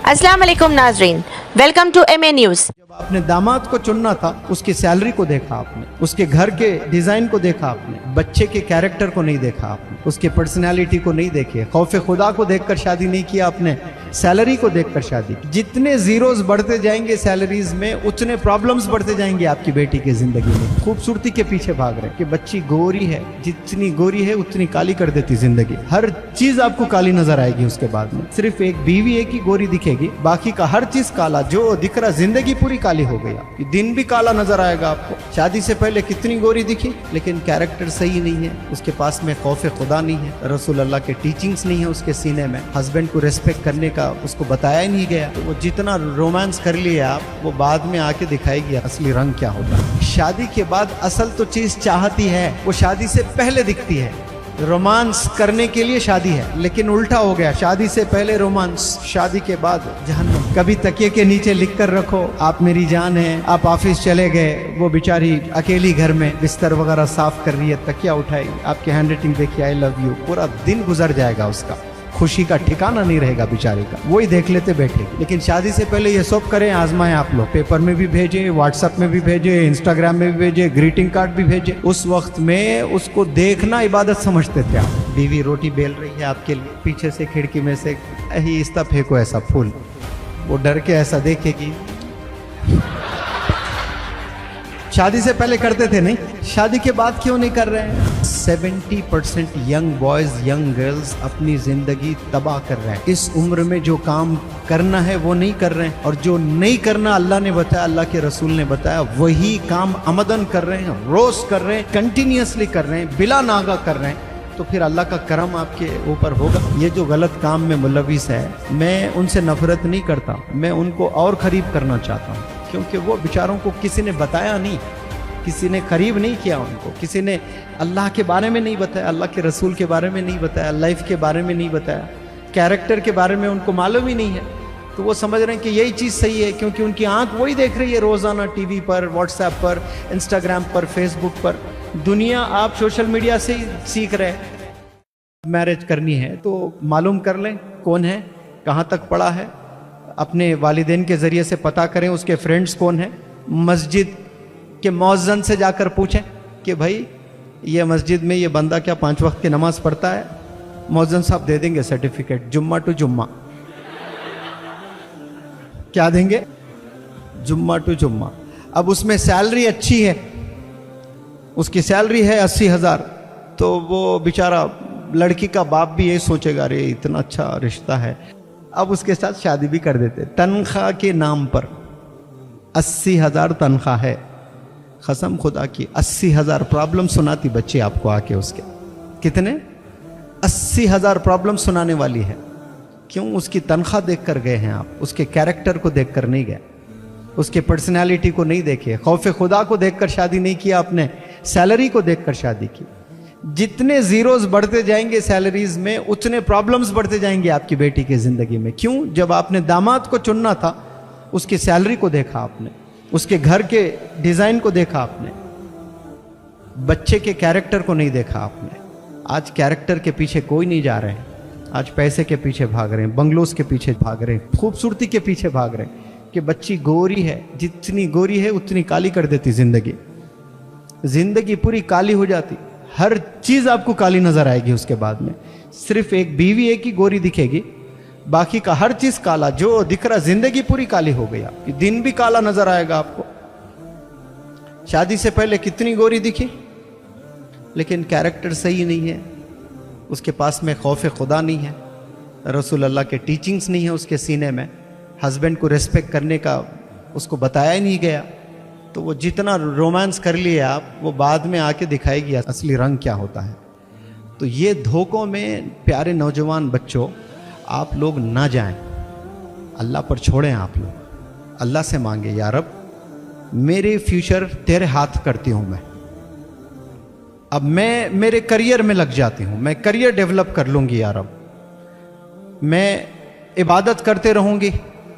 अस्सलाम वालेकुम नाजरीन, वेलकम टू MA न्यूज़। जब आपने दामाद को चुनना था, उसकी सैलरी को देखा आपने, उसके घर के डिजाइन को देखा आपने, बच्चे के कैरेक्टर को नहीं देखा आपने, उसके पर्सनालिटी को नहीं देखे, खौफे खुदा को देखकर शादी नहीं किया आपने, सैलरी को देखकर शादी की। जितने जीरोस बढ़ते जाएंगे सैलरीज में, उतने प्रॉब्लम्स बढ़ते जाएंगे आपकी बेटी की जिंदगी में। खूबसूरती के पीछे भाग रहे कि बच्ची गोरी है, जितनी गोरी है उतनी काली कर देती जिंदगी। हर चीज आपको काली नजर आएगी उसके बाद में। सिर्फ एक बीवी एक ही गोरी दिखेगी, बाकी का हर चीज काला जो दिख रहा, जिंदगी पूरी काली हो गई आपकी। दिन भी काला नजर आएगा आपको। शादी से पहले कितनी गोरी दिखी, लेकिन कैरेक्टर सही नहीं है, उसके पास में खौफे खुदा नहीं है, रसूल अल्लाह के टीचिंग्स नहीं है उसके सीने में, हस्बैंड को रेस्पेक्ट करने का उसको बताया ही नहीं गया। तो वो जितना रोमांस कर लिए आप, वो बाद में आके दिखाएगी असली रंग क्या होता है। शादी के बाद असल तो चीज चाहती है, वो शादी से पहले दिखती है। रोमांस करने के लिए शादी है, लेकिन उल्टा हो गया, शादी से पहले रोमांस, शादी के बाद जहन्नम। कभी तकिए के नीचे लिख कर रखो आप मेरी जान है, आप ऑफिस चले गए, वो बेचारी अकेली घर में बिस्तर वगैरह साफ कर रही है, तकिया उठाई, आपकी हैंड राइटिंग देखिए आई लव यू, पूरा दिन गुजर जाएगा उसका, खुशी का ठिकाना नहीं रहेगा बेचारे का, वही देख लेते बैठे। लेकिन शादी से पहले ये सब करें, आजमाएं आप लोग, पेपर में भी भेजे, व्हाट्सएप में भी भेजे, इंस्टाग्राम में भी भेजे, ग्रीटिंग कार्ड भी भेजे। उस वक्त में उसको देखना इबादत समझते थे आप। बीवी रोटी बेल रही है आपके लिए, पीछे से खिड़की में से इस्ता फेंको ऐसा फूल, वो डर के ऐसा देखेगी। शादी से पहले करते थे नहीं, शादी के बाद क्यों नहीं कर रहे हैं? 70% यंग बॉयज यंग गर्ल्स अपनी जिंदगी तबाह कर रहे हैं। इस उम्र में जो काम करना है वो नहीं कर रहे हैं, और जो नहीं करना अल्लाह ने बताया, अल्लाह के रसूल ने बताया, वही काम अमदन कर रहे हैं, रोज कर रहे हैं, कंटिन्यूसली कर रहे हैं, बिला नागा कर रहे हैं। तो फिर अल्लाह का करम आपके ऊपर होगा। ये जो गलत काम में मुलविस है, मैं उनसे नफरत नहीं करता, मैं उनको और करीब करना चाहता हूँ, क्योंकि वो बेचारों को किसी ने बताया नहीं, किसी ने करीब नहीं किया उनको, किसी ने अल्लाह के बारे में नहीं बताया, अल्लाह के रसूल के बारे में नहीं बताया, लाइफ के बारे में नहीं बताया, कैरेक्टर के बारे में उनको मालूम ही नहीं है। तो वो समझ रहे हैं कि यही चीज़ सही है, क्योंकि उनकी आंख वही देख रही है रोज़ाना, टीवी पर, व्हाट्सएप पर, इंस्टाग्राम पर, फेसबुक पर। दुनिया आप सोशल मीडिया से ही सीख रहे हैं। मैरिज करनी है तो मालूम कर लें कौन है, कहाँ तक पढ़ा है, अपने वालिदैन के ज़रिए से पता करें उसके फ्रेंड्स कौन है, मस्जिद के मौज़न से जाकर पूछें कि भाई ये मस्जिद में ये बंदा क्या 5 वक्त की नमाज़ पढ़ता है। मौज़न साहब दे देंगे सर्टिफिकेट, जुम्मा टू जुम्मा। क्या देंगे? जुम्मा टू जुम्मा। अब उसमें सैलरी अच्छी है, उसकी सैलरी है 80,000, तो वो बेचारा लड़की का बाप भी यही सोचेगा, अरे इतना अच्छा रिश्ता है, अब उसके साथ शादी भी कर देते। तनख्वाह के नाम पर 80,000 तनख्वाह है, कसम खुदा की 80,000 प्रॉब्लम सुनाती बच्चे आपको आके उसके। कितने? 80,000 प्रॉब्लम सुनाने वाली है। क्यों? उसकी तनख्वाह देख कर गए हैं आप, उसके कैरेक्टर को देख कर नहीं गए, उसके पर्सनालिटी को नहीं देखे, खौफे खुदा को देखकर शादी नहीं किया आपने, सैलरी को देखकर शादी की। जितने जीरोस बढ़ते जाएंगे सैलरीज में, उतने प्रॉब्लम्स बढ़ते जाएंगे आपकी बेटी की जिंदगी में। क्यों? जब आपने दामाद को चुनना था, उसकी सैलरी को देखा आपने, उसके घर के डिजाइन को देखा आपने, बच्चे के कैरेक्टर को नहीं देखा आपने। आज कैरेक्टर के पीछे कोई नहीं जा रहे हैं, आज पैसे के पीछे भाग रहे हैं, बंगलोज के पीछे भाग रहे हैं, खूबसूरती के पीछे भाग रहे हैं कि बच्ची गोरी है, जितनी गोरी है उतनी काली कर देती जिंदगी। जिंदगी पूरी काली हो जाती, हर चीज आपको काली नजर आएगी उसके बाद में। सिर्फ एक बीवी एक ही गोरी दिखेगी, बाकी का हर चीज काला जो दिख रहा, जिंदगी पूरी काली हो गई आपकी। दिन भी काला नजर आएगा आपको। शादी से पहले कितनी गोरी दिखी, लेकिन कैरेक्टर सही नहीं है, उसके पास में खौफे खुदा नहीं है, रसूल अल्लाह के टीचिंग्स नहीं है उसके सीने में, हस्बैंड को रेस्पेक्ट करने का उसको बताया ही नहीं गया। तो वो जितना रोमांस कर लिए आप, वो बाद में आके दिखाएगी असली रंग क्या होता है। तो ये धोखों में प्यारे नौजवान बच्चों आप लोग ना जाएं, अल्लाह पर छोड़ें। आप लोग अल्लाह से मांगे, या रब मेरे फ्यूचर तेरे हाथ करती हूं मैं, अब मैं मेरे करियर में लग जाती हूं, मैं करियर डेवलप कर लूंगी या रब, मैं इबादत करते रहूंगी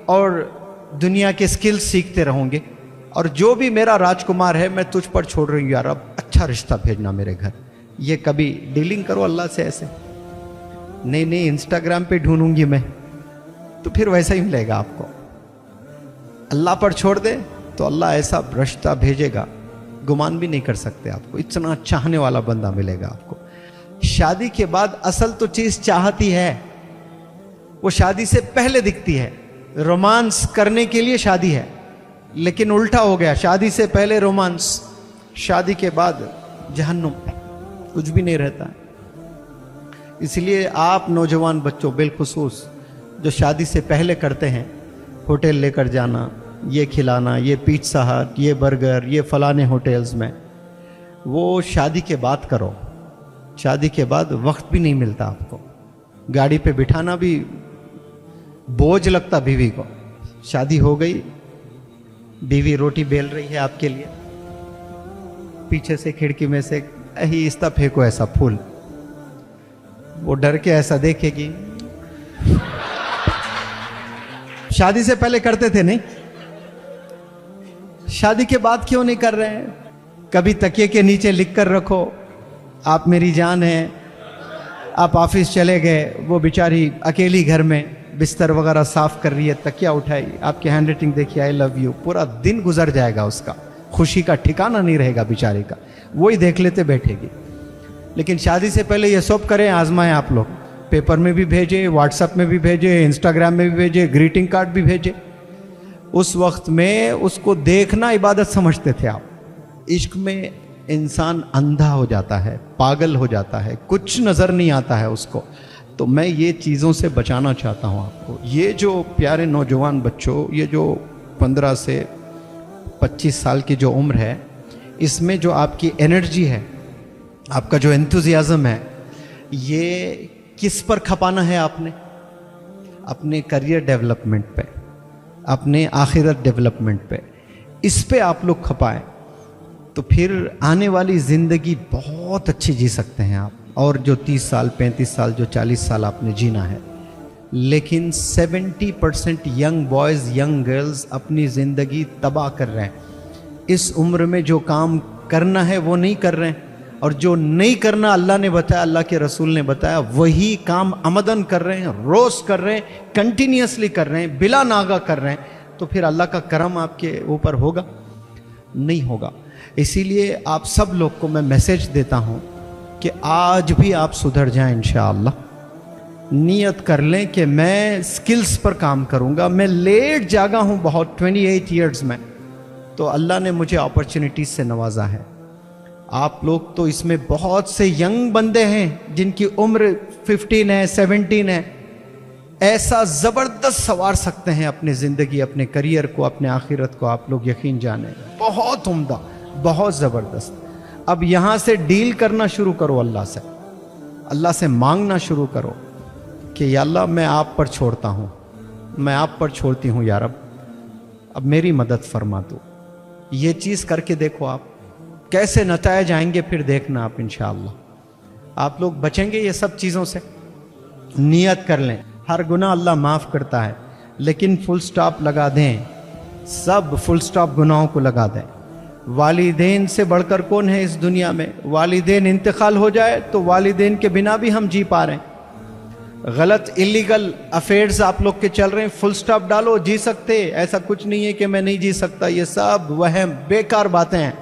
और दुनिया के स्किल्स सीखते रहूंगी, और जो भी मेरा राजकुमार है मैं तुझ पर छोड़ रही हूँ या रब, अच्छा रिश्ता भेजना मेरे घर। ये कभी डीलिंग करो अल्लाह से ऐसे नहीं, इंस्टाग्राम पे ढूंढूंगी मैं, तो फिर वैसा ही मिलेगा आपको। अल्लाह पर छोड़ दे तो अल्लाह ऐसा रिश्ता भेजेगा, गुमान भी नहीं कर सकते आपको, इतना चाहने वाला बंदा मिलेगा आपको। शादी के बाद असल तो चीज चाहत ही है, वो शादी से पहले दिखती है। रोमांस करने के लिए शादी है, लेकिन उल्टा हो गया, शादी से पहले रोमांस, शादी के बाद जहन्नुम, कुछ भी नहीं रहता है। इसलिए आप नौजवान बच्चों बिलखुसूस जो शादी से पहले करते हैं, होटल लेकर जाना, ये खिलाना, ये पिज़्ज़ा हट, ये बर्गर, ये फलाने होटल्स में, वो शादी के बाद करो। शादी के बाद वक्त भी नहीं मिलता आपको, गाड़ी पे बिठाना भी बोझ लगता बीवी को। शादी हो गई, बीवी रोटी बेल रही है आपके लिए, पीछे से खिड़की में से आहिस्ता फेंको ऐसा फूल, वो डर के ऐसा देखेगी। शादी से पहले करते थे नहीं, शादी के बाद क्यों नहीं कर रहे हैं? कभी तकिए के नीचे लिख कर रखो, आप मेरी जान हैं। आप ऑफिस चले गए, वो बेचारी अकेली घर में बिस्तर वगैरह साफ कर रही है, तकिया उठाई, आपकी हैंड राइटिंग देखिए, आई लव यू, पूरा दिन गुजर जाएगा, उसका खुशी का ठिकाना नहीं रहेगा बेचारी का, वही देख लेते बैठेगी। लेकिन शादी से पहले ये सब करें, आजमाएं आप लोग, पेपर में भी भेजे, व्हाट्सएप में भी भेजे, इंस्टाग्राम में भी भेजे, ग्रीटिंग कार्ड भी भेजे। उस वक्त में उसको देखना इबादत समझते थे आप। इश्क में इंसान अंधा हो जाता है, पागल हो जाता है, कुछ नज़र नहीं आता है उसको। तो मैं ये चीज़ों से बचाना चाहता हूँ आपको। ये जो प्यारे नौजवान बच्चों, ये जो 15 से 25 साल की जो उम्र है, इसमें जो आपकी एनर्जी है, आपका जो एंथुजियाज़म है, ये किस पर खपाना है आपने? अपने करियर डेवलपमेंट पे, अपने आखिरत डेवलपमेंट पे, इस पे आप लोग खपाएं, तो फिर आने वाली ज़िंदगी बहुत अच्छी जी सकते हैं आप। और जो 30 साल 35 साल जो 40 साल आपने जीना है, लेकिन 70% यंग बॉयज़ यंग गर्ल्स अपनी ज़िंदगी तबाह कर रहे हैं। इस उम्र में जो काम करना है वो नहीं कर रहे हैं, और जो नहीं करना अल्लाह ने बताया, अल्लाह के रसूल ने बताया, वही काम अमदन कर रहे हैं, रोज़ कर रहे हैं, कंटिन्यूसली कर रहे हैं, बिला नागा कर रहे हैं। तो फिर अल्लाह का करम आपके ऊपर होगा? नहीं होगा। इसीलिए आप सब लोग को मैं मैसेज देता हूँ कि आज भी आप सुधर जाएं इंशाअल्लाह। नियत कर लें कि मैं स्किल्स पर काम करूँगा। मैं लेट जागा हूँ बहुत, 28 ईयर्स में, तो अल्लाह ने मुझे अपॉर्चुनिटीज से नवाजा है। आप लोग तो इसमें बहुत से यंग बंदे हैं जिनकी उम्र 15 है, 17 है, ऐसा ज़बरदस्त सवार सकते हैं अपनी ज़िंदगी, अपने करियर को, अपने आखिरत को। आप लोग यकीन जाने, बहुत उम्दा, बहुत ज़बरदस्त। अब यहाँ से डील करना शुरू करो अल्लाह से, अल्लाह से मांगना शुरू करो कि या अल्लाह मैं आप पर छोड़ता हूँ, मैं आप पर छोड़ती हूँ या रब, अब मेरी मदद फरमा दो। ये चीज़ करके देखो आप कैसे नतायज आएंगे, फिर देखना आप इंशाअल्लाह आप लोग बचेंगे ये सब चीज़ों से। नियत कर लें, हर गुनाह अल्लाह माफ़ करता है, लेकिन फुल स्टॉप लगा दें, सब फुल स्टॉप गुनाहों को लगा दें। वालिदैन से बढ़कर कौन है इस दुनिया में? वालिदैन इंतकाल हो जाए तो वालिदैन के बिना भी हम जी पा रहे हैं। गलत इलीगल अफेयर्स आप लोग के चल रहे हैं, फुल स्टॉप डालो, जी सकते। ऐसा कुछ नहीं है कि मैं नहीं जी सकता, ये सब वहम, बेकार बातें हैं।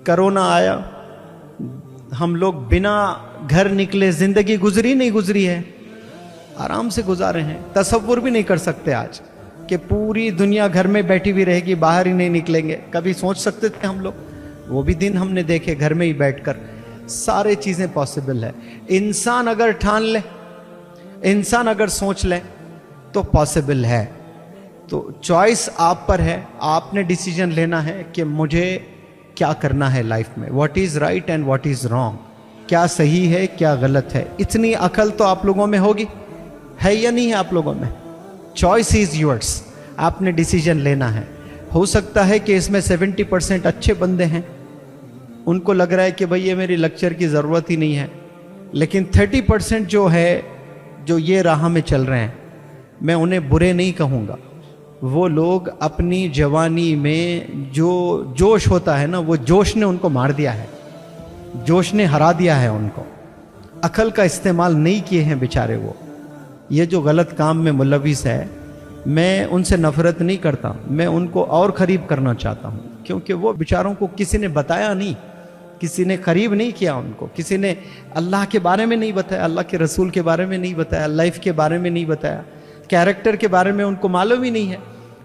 कोरोना आया, हम लोग बिना घर निकले जिंदगी गुजरी नहीं गुजरी है, आराम से गुजारे हैं। तसव्वुर भी नहीं कर सकते आज कि पूरी दुनिया घर में बैठी हुई रहेगी, बाहर ही नहीं निकलेंगे। कभी सोच सकते थे हम लोग? वो भी दिन हमने देखे, घर में ही बैठकर सारे चीज़ें पॉसिबल है। इंसान अगर ठान ले, इंसान अगर सोच ले तो पॉसिबल है। तो चॉइस आप पर है, आपने डिसीजन लेना है कि मुझे क्या करना है लाइफ में, what is right and what is wrong, क्या सही है क्या गलत है। इतनी अकल तो आप लोगों में होगी, है या नहीं है आप लोगों में? चॉइस इज़ योर्स, आपने डिसीजन लेना है। हो सकता है कि इसमें 70% अच्छे बंदे हैं, उनको लग रहा है कि भाई ये मेरी लेक्चर की ज़रूरत ही नहीं है, लेकिन 30% जो है, जो ये राह में चल रहे हैं, मैं उन्हें बुरे नहीं कहूँगा। वो लोग अपनी जवानी में जो जोश होता है ना, वो जोश ने उनको मार दिया है, जोश ने हरा दिया है उनको। अकल का इस्तेमाल नहीं किए हैं बेचारे वो। ये जो गलत काम में मुलविस है, मैं उनसे नफरत नहीं करता, मैं उनको और करीब करना चाहता हूँ, क्योंकि वो बेचारों को किसी ने बताया नहीं, किसी ने करीब नहीं किया उनको, किसी ने अल्लाह के बारे में नहीं बताया, अल्लाह के रसूल के बारे में नहीं बताया, लाइफ के बारे में नहीं बताया, कैरेक्टर के बारे में उनको मालूम ही नहीं है।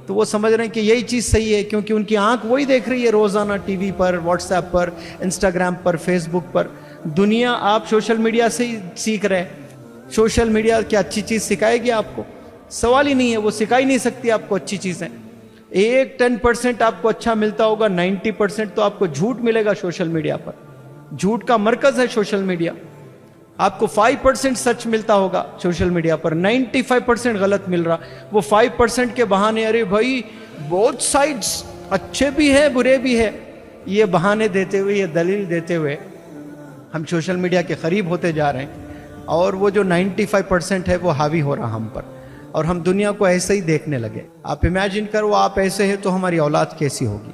तो वो समझ रहे हैं कि यही चीज़ सही है, क्योंकि उनकी आंख वही देख रही है रोज़ाना टीवी पर, व्हाट्सएप पर, इंस्टाग्राम पर, फेसबुक पर। दुनिया आप सोशल मीडिया से ही सीख रहे हैं। सोशल मीडिया क्या अच्छी चीज़ सिखाएगी आपको? सवाल ही नहीं है, वो सिखा ही नहीं सकती आपको अच्छी चीज़ें। 10% आपको अच्छा मिलता होगा, 90% तो आपको झूठ मिलेगा सोशल मीडिया पर। झूठ का मरकज है सोशल मीडिया। आपको 5% सच मिलता होगा सोशल मीडिया पर, 95% गलत मिल रहा। वो 5% के बहाने, अरे भाई बोथ साइड्स अच्छे भी है बुरे भी है, ये बहाने देते हुए, ये दलील देते हुए हम सोशल मीडिया के करीब होते जा रहे हैं, और वो जो 95% है वो हावी हो रहा हम पर, और हम दुनिया को ऐसे ही देखने लगे। आप इमेजिन करो आप ऐसे हैं तो हमारी औलाद कैसी होगी।